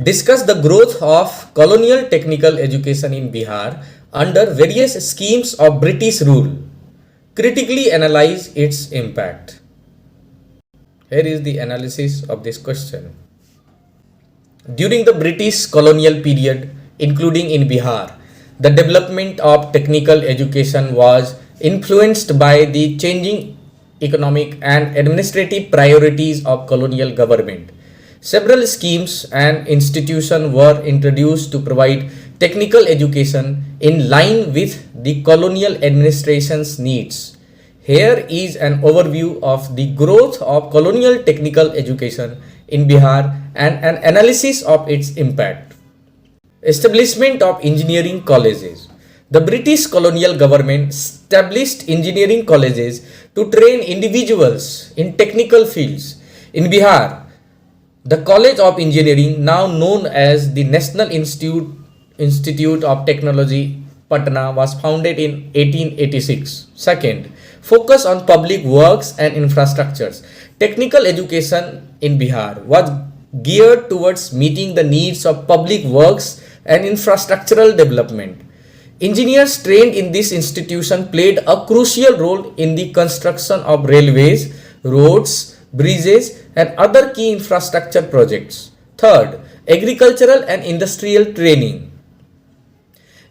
discuss the growth of colonial technical education in Bihar under various schemes of British rule. Critically analyze its impact. Here is the analysis of this question. During the British colonial period, including in Bihar, the development of technical education was influenced by the changing economic and administrative priorities of colonial government. Several schemes and institutions were introduced to provide technical education in line with the colonial administration's needs. Here is an overview of the growth of colonial technical education in Bihar and an analysis of its impact. Establishment of engineering colleges. The British colonial government established engineering colleges to train individuals in technical fields. In Bihar, the College of Engineering, now known as the National Institute of Technology, Patna, was founded in 1886. Second, focus on public works and infrastructures. Technical education in Bihar was geared towards meeting the needs of public works and infrastructural development. Engineers trained in this institution played a crucial role in the construction of railways, roads, bridges, and other key infrastructure projects. Third, agricultural and industrial training.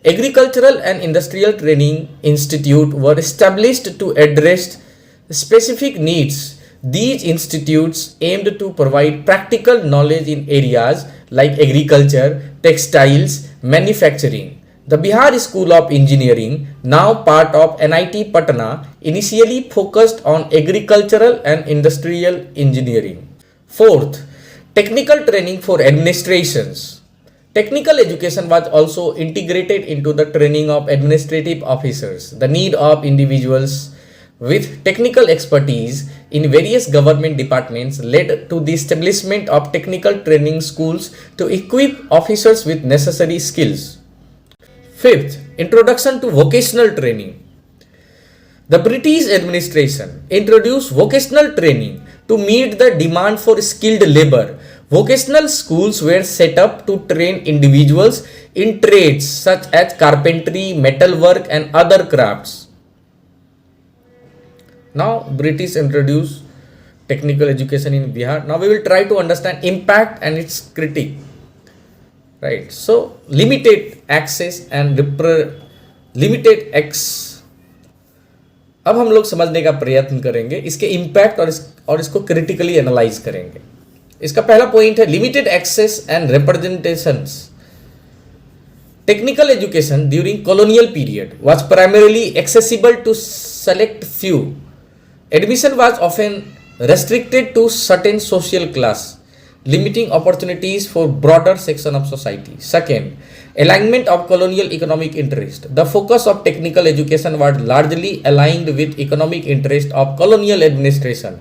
Agricultural and Industrial Training Institute were established to address specific needs. These institutes aimed to provide practical knowledge in areas like agriculture, textiles, manufacturing. The Bihar School of Engineering, now part of NIT Patna, initially focused on agricultural and industrial engineering. Fourth, technical training for administrations. Technical education was also integrated into the training of administrative officers. The need of individuals with technical expertise in various government departments led to the establishment of technical training schools to equip officers with necessary skills. Fifth, introduction to vocational training. The British administration introduced vocational training to meet the demand for skilled labor. Vocational schools were set up to train individuals in trades such as carpentry, metalwork, and other crafts. Now, British introduced technical education in Bihar. Now, we will try to understand impact and its critique. Right. So, limited access and limited access. अब हम लोग समझने का प्रयत्न करेंगे इसके impact और इसको क्रिटिकली एनालाइज करेंगे. इसका पहला पॉइंट है limited access and representations. Technical education during colonial period was primarily accessible to select few. Admission was often restricted to certain social class, limiting opportunities for broader section of society. Second, alignment of colonial economic interest. The focus of technical education was largely aligned with economic interest of colonial administration.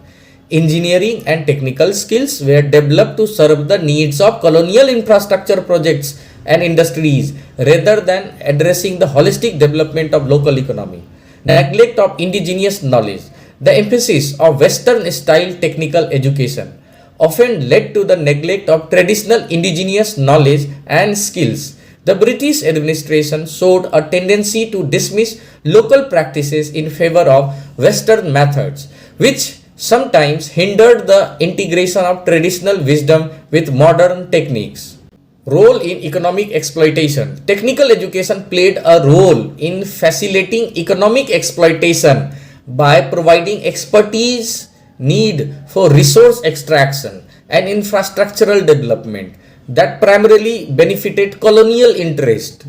Engineering and technical skills were developed to serve the needs of colonial infrastructure projects and industries rather than addressing the holistic development of local economy. Neglect of indigenous knowledge. The emphasis of Western style technical education often led to the neglect of traditional indigenous knowledge and skills. The British administration showed a tendency to dismiss local practices in favor of Western methods, which sometimes hindered the integration of traditional wisdom with modern techniques. Role in economic exploitation. Technical education played a role in facilitating economic exploitation by providing expertise need for resource extraction and infrastructural development that primarily benefited colonial interest.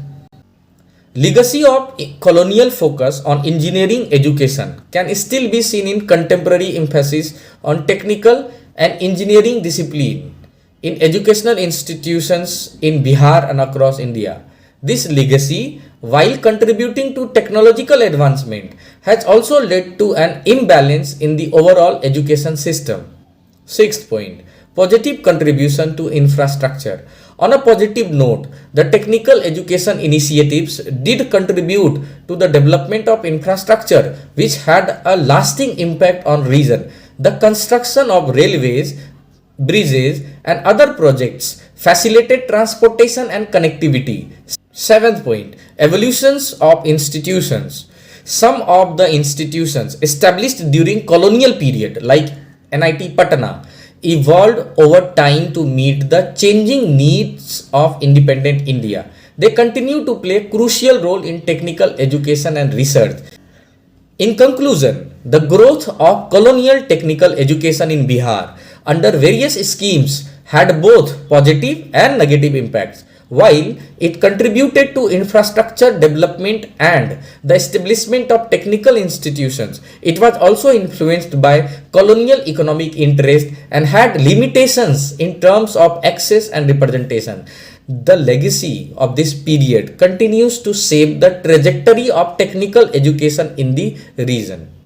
Legacy of colonial focus on engineering education can still be seen in contemporary emphasis on technical and engineering discipline in educational institutions in Bihar and across India. This legacy, while contributing to technological advancement, has also led to an imbalance in the overall education system. Sixth point, positive contribution to infrastructure. On a positive note, the technical education initiatives did contribute to the development of infrastructure which had a lasting impact on region. The construction of railways, bridges, and other projects facilitated transportation and connectivity. Seventh point, evolutions of institutions. Some of the institutions established during colonial period like NIT Patna evolved over time to meet the changing needs of independent India. They continue to play a crucial role in technical education and research. In conclusion, the growth of colonial technical education in Bihar under various schemes had both positive and negative impacts. While it contributed to infrastructure development and the establishment of technical institutions, it was also influenced by colonial economic interest and had limitations in terms of access and representation. The legacy of this period continues to shape the trajectory of technical education in the region.